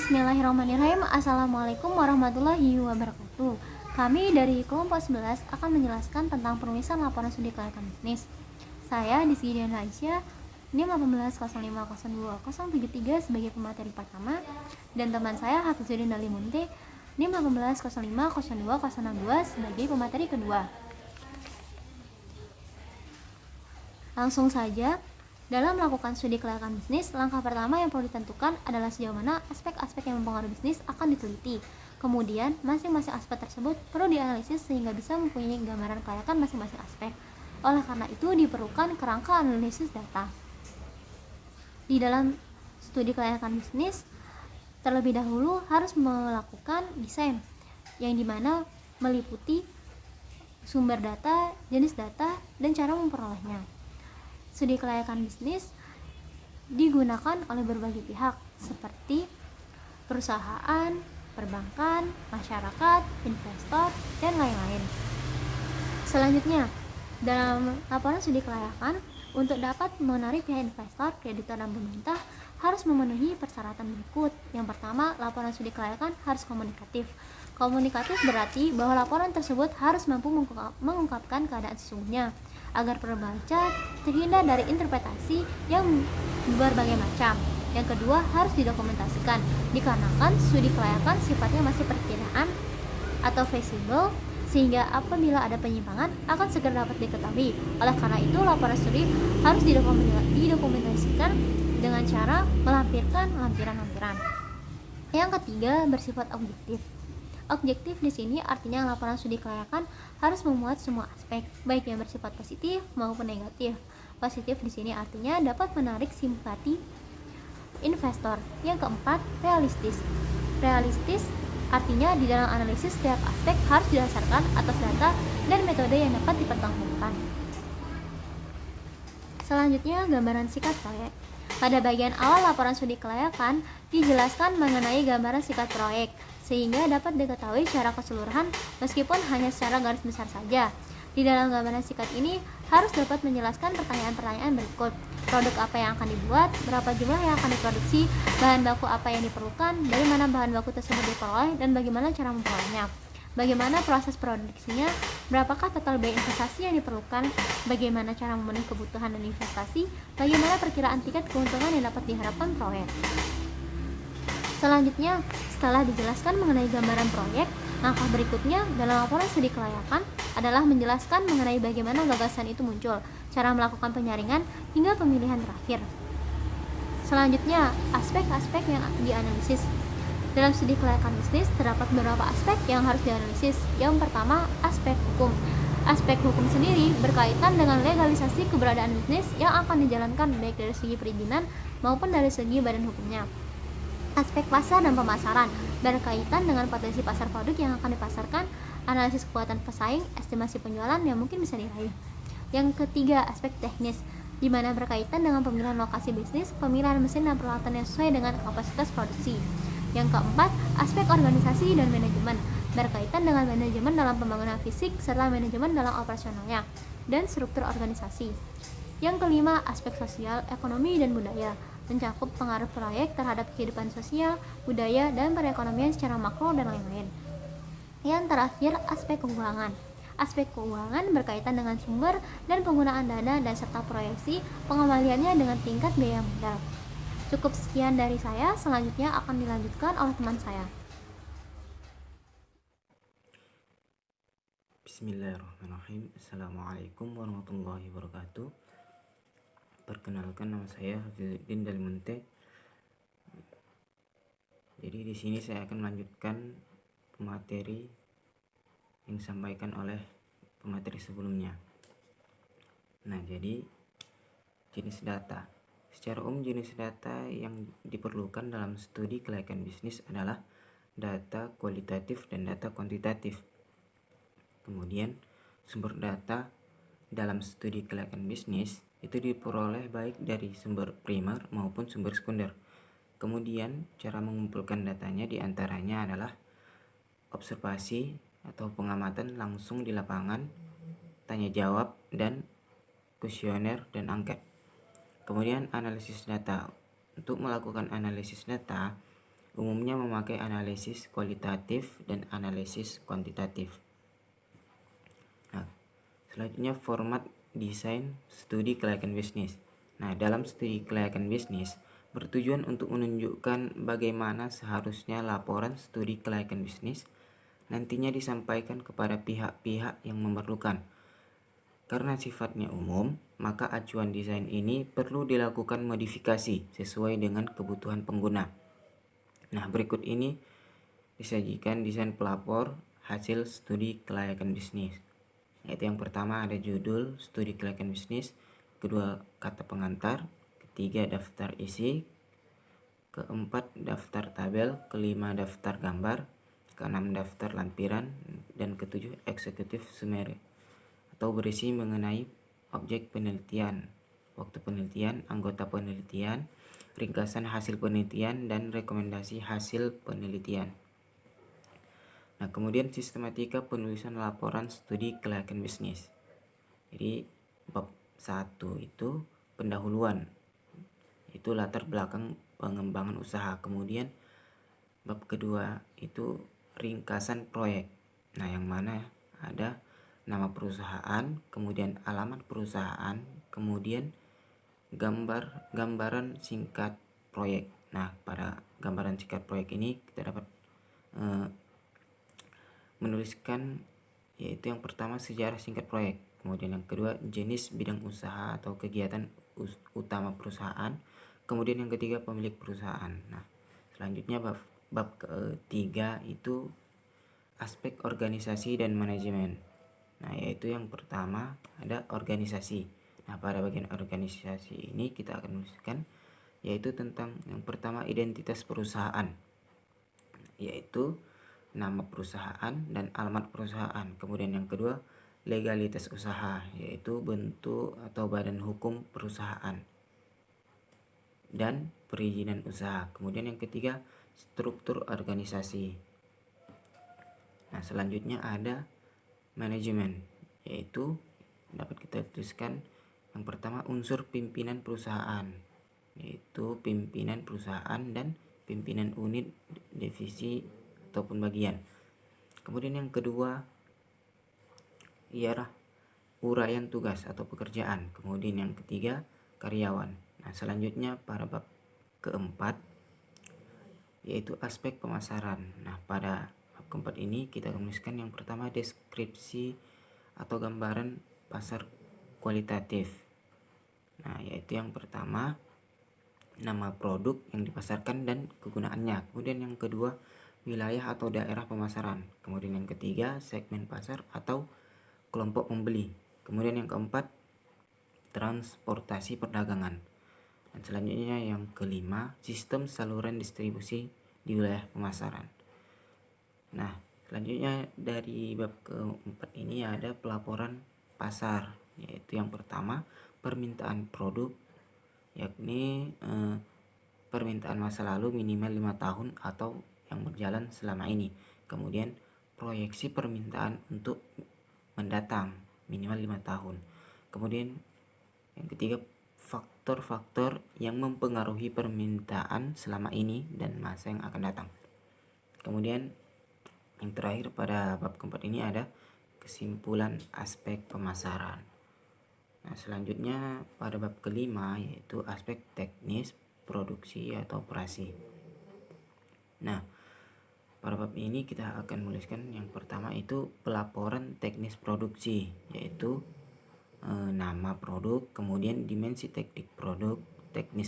Bismillahirrahmanirrahim. Assalamualaikum warahmatullahi wabarakatuh. Kami dari kelompok 11 akan menjelaskan tentang penulisan laporan studi kelayakan bisnis. Saya Disgidian Aisyah, NIM 180502073 sebagai pemateri pertama, dan teman saya Hafizuddin Dalimunte, NIM 180500202 sebagai pemateri kedua. Langsung saja, dalam melakukan studi kelayakan bisnis, langkah pertama yang perlu ditentukan adalah sejauh mana aspek-aspek yang mempengaruhi bisnis akan diteliti. Kemudian, masing-masing aspek tersebut perlu dianalisis sehingga bisa mempunyai gambaran kelayakan masing-masing aspek. Oleh karena itu, diperlukan kerangka analisis data. Di dalam studi kelayakan bisnis, terlebih dahulu harus melakukan desain, yang dimana meliputi sumber data, jenis data, dan cara memperolehnya. Studi kelayakan bisnis digunakan oleh berbagai pihak seperti perusahaan, perbankan, masyarakat, investor, dan lain-lain. Selanjutnya, dalam laporan studi kelayakan, untuk dapat menarik pihak investor, kreditor, dan pemerintah harus memenuhi persyaratan berikut. Yang pertama, laporan studi kelayakan harus komunikatif. Komunikatif berarti bahwa laporan tersebut harus mampu mengungkapkan keadaan sesungguhnya, agar pembaca terhindar dari interpretasi yang berbagai macam. Yang kedua, harus didokumentasikan, dikarenakan studi kelayakan sifatnya masih perkiraan atau visible, sehingga apabila ada penyimpangan akan segera dapat diketahui. Oleh karena itu, laporan studi harus didokumentasikan dengan cara melampirkan lampiran-lampiran. Yang ketiga, bersifat objektif. Objektif di sini artinya laporan studi kelayakan harus memuat semua aspek, baik yang bersifat positif maupun negatif. Positif di sini artinya dapat menarik simpati investor. Yang keempat, realistis. Realistis artinya di dalam analisis setiap aspek harus didasarkan atas data dan metode yang dapat dipertanggungjawabkan. Selanjutnya, gambaran singkat proyek. Pada bagian awal laporan studi kelayakan dijelaskan mengenai gambaran singkat proyek, sehingga dapat diketahui secara keseluruhan meskipun hanya secara garis besar saja. Di dalam gambaran singkat ini harus dapat menjelaskan pertanyaan-pertanyaan berikut: produk apa yang akan dibuat, berapa jumlah yang akan diproduksi, bahan baku apa yang diperlukan, dari mana bahan baku tersebut diperoleh, dan bagaimana cara memperolehnya, bagaimana proses produksinya, berapakah total biaya investasi yang diperlukan, bagaimana cara memenuhi kebutuhan dan investasi, bagaimana perkiraan tingkat keuntungan yang dapat diharapkan proyek. Selanjutnya, setelah dijelaskan mengenai gambaran proyek, langkah berikutnya dalam laporan studi kelayakan adalah menjelaskan mengenai bagaimana gagasan itu muncul, cara melakukan penyaringan, hingga pemilihan terakhir. Selanjutnya, aspek-aspek yang dianalisis. Dalam studi kelayakan bisnis, terdapat beberapa aspek yang harus dianalisis. Yang pertama, aspek hukum. Aspek hukum sendiri berkaitan dengan legalisasi keberadaan bisnis yang akan dijalankan baik dari segi perizinan maupun dari segi badan hukumnya. Aspek pasar dan pemasaran berkaitan dengan potensi pasar produk yang akan dipasarkan, analisis kekuatan pesaing, estimasi penjualan yang mungkin bisa diraih. Yang ketiga, aspek teknis, di mana berkaitan dengan pemilihan lokasi bisnis, pemilihan mesin dan peralatan yang sesuai dengan kapasitas produksi. Yang keempat, aspek organisasi dan manajemen, berkaitan dengan manajemen dalam pembangunan fisik serta manajemen dalam operasionalnya dan struktur organisasi. Yang kelima, aspek sosial, ekonomi, dan budaya, mencakup pengaruh proyek terhadap kehidupan sosial, budaya, dan perekonomian secara makro dan lain-lain. Yang terakhir, aspek keuangan. Aspek keuangan berkaitan dengan sumber dan penggunaan dana dan serta proyeksi pengembaliannya dengan tingkat biaya modal. Cukup sekian dari saya, selanjutnya akan dilanjutkan oleh teman saya. Bismillahirrahmanirrahim. Assalamualaikum warahmatullahi wabarakatuh. Perkenalkan, nama saya Hafizuddin Dalimunte. Jadi di sini saya akan melanjutkan pemateri yang disampaikan oleh pemateri sebelumnya. Nah, jadi jenis data. Secara umum, jenis data yang diperlukan dalam studi kelayakan bisnis adalah data kualitatif dan data kuantitatif. Kemudian, sumber data dalam studi kelayakan bisnis itu diperoleh baik dari sumber primer maupun sumber sekunder. Kemudian, cara mengumpulkan datanya diantaranya adalah observasi atau pengamatan langsung di lapangan, tanya jawab, dan kuesioner dan angket. Kemudian, analisis data. Untuk melakukan analisis data, umumnya memakai analisis kualitatif dan analisis kuantitatif. Nah, selanjutnya format desain studi kelayakan bisnis. Nah, dalam studi kelayakan bisnis bertujuan untuk menunjukkan bagaimana seharusnya laporan studi kelayakan bisnis nantinya disampaikan kepada pihak-pihak yang memerlukan. Karena sifatnya umum, maka acuan desain ini perlu dilakukan modifikasi sesuai dengan kebutuhan pengguna. Nah, berikut ini disajikan desain pelapor hasil studi kelayakan bisnis. Yaitu yang pertama ada judul studi kelayakan bisnis, kedua kata pengantar, ketiga daftar isi, keempat daftar tabel, kelima daftar gambar, keenam daftar lampiran, dan ketujuh eksekutif summary atau berisi mengenai objek penelitian, waktu penelitian, anggota penelitian, ringkasan hasil penelitian, dan rekomendasi hasil penelitian. Nah, kemudian sistematika penulisan laporan studi kelayakan bisnis. Jadi bab 1 itu pendahuluan, itu latar belakang pengembangan usaha. Kemudian bab kedua itu ringkasan proyek. Nah, yang mana ada nama perusahaan, kemudian alamat perusahaan, kemudian gambaran singkat proyek. Nah, pada gambaran singkat proyek ini kita dapat menuliskan yaitu yang pertama sejarah singkat proyek, kemudian yang kedua jenis bidang usaha atau kegiatan utama perusahaan, kemudian yang ketiga pemilik perusahaan. Nah, selanjutnya bab ketiga itu aspek organisasi dan manajemen. Nah, yaitu yang pertama ada organisasi. Nah, pada bagian organisasi ini kita akan menuliskan yaitu tentang yang pertama identitas perusahaan, yaitu nama perusahaan dan alamat perusahaan. Kemudian yang kedua legalitas usaha, yaitu bentuk atau badan hukum perusahaan dan perizinan usaha. Kemudian yang ketiga struktur organisasi. Nah, selanjutnya ada manajemen, yaitu dapat kita tuliskan yang pertama unsur pimpinan perusahaan, yaitu pimpinan perusahaan dan pimpinan unit, divisi ataupun bagian. Kemudian yang kedua ialah uraian tugas atau pekerjaan. Kemudian yang ketiga karyawan. Nah, selanjutnya pada bab keempat yaitu aspek pemasaran. Nah, pada bab keempat ini kita tuliskan yang pertama deskripsi atau gambaran pasar kualitatif. Nah, yaitu yang pertama nama produk yang dipasarkan dan kegunaannya. Kemudian yang kedua wilayah atau daerah pemasaran. Kemudian yang ketiga segmen pasar atau kelompok pembeli. Kemudian yang keempat transportasi perdagangan. Dan selanjutnya yang kelima sistem saluran distribusi di wilayah pemasaran. Nah, selanjutnya dari bab keempat ini ada pelaporan pasar, yaitu yang pertama permintaan produk, yakni permintaan masa lalu minimal 5 tahun atau yang berjalan selama ini. Kemudian proyeksi permintaan untuk mendatang minimal 5 tahun. Kemudian yang ketiga faktor-faktor yang mempengaruhi permintaan selama ini dan masa yang akan datang. Kemudian yang terakhir pada bab keempat ini ada kesimpulan aspek pemasaran. Nah, selanjutnya pada bab kelima yaitu aspek teknis produksi atau operasi. Nah, pada bab ini kita akan menuliskan yang pertama itu pelaporan teknis produksi, yaitu nama produk, kemudian dimensi teknis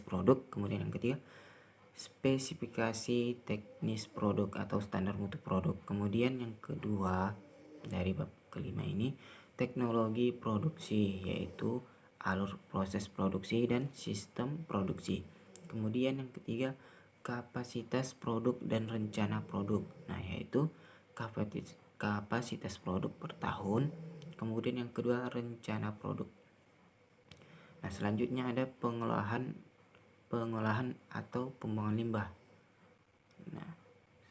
produk, kemudian yang ketiga spesifikasi teknis produk atau standar mutu produk. Kemudian yang kedua dari bab kelima ini teknologi produksi, yaitu alur proses produksi dan sistem produksi. Kemudian yang ketiga kapasitas produk dan rencana produk. Nah, yaitu kapasitas produk per tahun. Kemudian yang kedua rencana produk. Nah, selanjutnya ada pengolahan atau pembuangan limbah. Nah,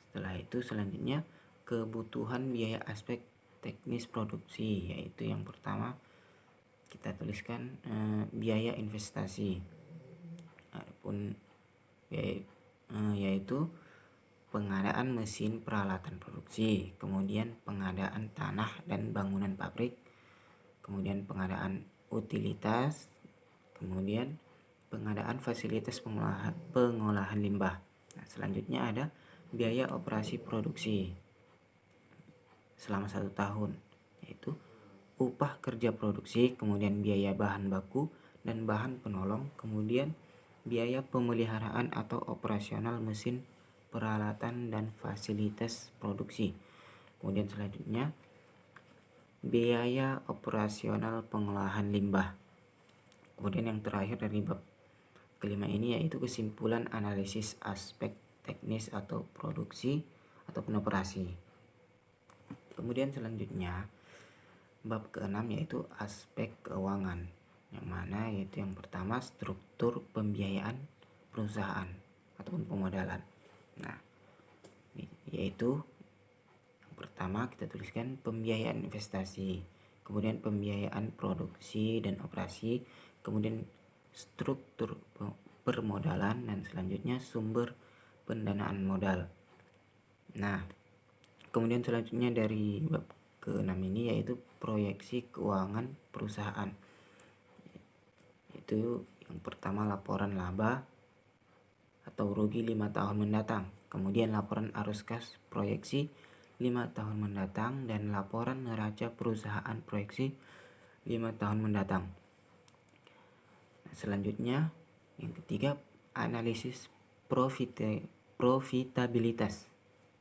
setelah itu selanjutnya kebutuhan biaya aspek teknis produksi, yaitu yang pertama kita tuliskan biaya investasi, adapun biaya yaitu pengadaan mesin peralatan produksi, kemudian pengadaan tanah dan bangunan pabrik, kemudian pengadaan utilitas, kemudian pengadaan fasilitas pengolahan limbah. Nah, selanjutnya ada biaya operasi produksi selama 1 tahun, yaitu upah kerja produksi, kemudian biaya bahan baku dan bahan penolong, kemudian biaya pemeliharaan atau operasional mesin peralatan dan fasilitas produksi. Kemudian selanjutnya biaya operasional pengolahan limbah. Kemudian yang terakhir dari bab kelima ini yaitu kesimpulan analisis aspek teknis atau produksi ataupun operasi. Kemudian selanjutnya bab keenam yaitu aspek keuangan, yang mana yaitu yang pertama struktur pembiayaan perusahaan ataupun pemodalan. Nah, yaitu yang pertama kita tuliskan pembiayaan investasi, kemudian pembiayaan produksi dan operasi, kemudian struktur permodalan, dan selanjutnya sumber pendanaan modal. Nah, kemudian selanjutnya dari bab ke-6 ini yaitu proyeksi keuangan perusahaan. Itu yang pertama laporan laba atau rugi 5 tahun mendatang, kemudian laporan arus kas proyeksi 5 tahun mendatang, dan laporan neraca perusahaan proyeksi 5 tahun mendatang. Nah, selanjutnya yang ketiga analisis profitabilitas,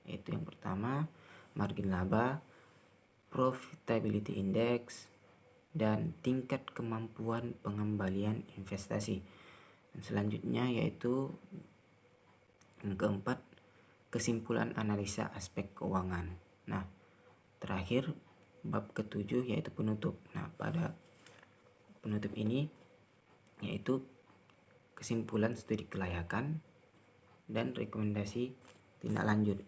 yaitu yang pertama margin laba, profitability index, dan tingkat kemampuan pengembalian investasi. Dan selanjutnya yaitu yang keempat kesimpulan analisa aspek keuangan. Nah, terakhir bab ke-7 yaitu penutup. Nah, pada penutup ini yaitu kesimpulan studi kelayakan dan rekomendasi tindak lanjut.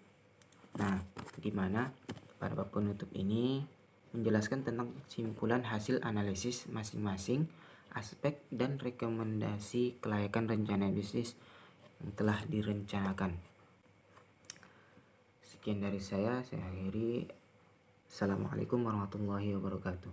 Nah, di mana pada bab penutup ini menjelaskan tentang kesimpulan hasil analisis masing-masing aspek dan rekomendasi kelayakan rencana bisnis yang telah direncanakan. Sekian dari saya akhiri. Assalamualaikum warahmatullahi wabarakatuh.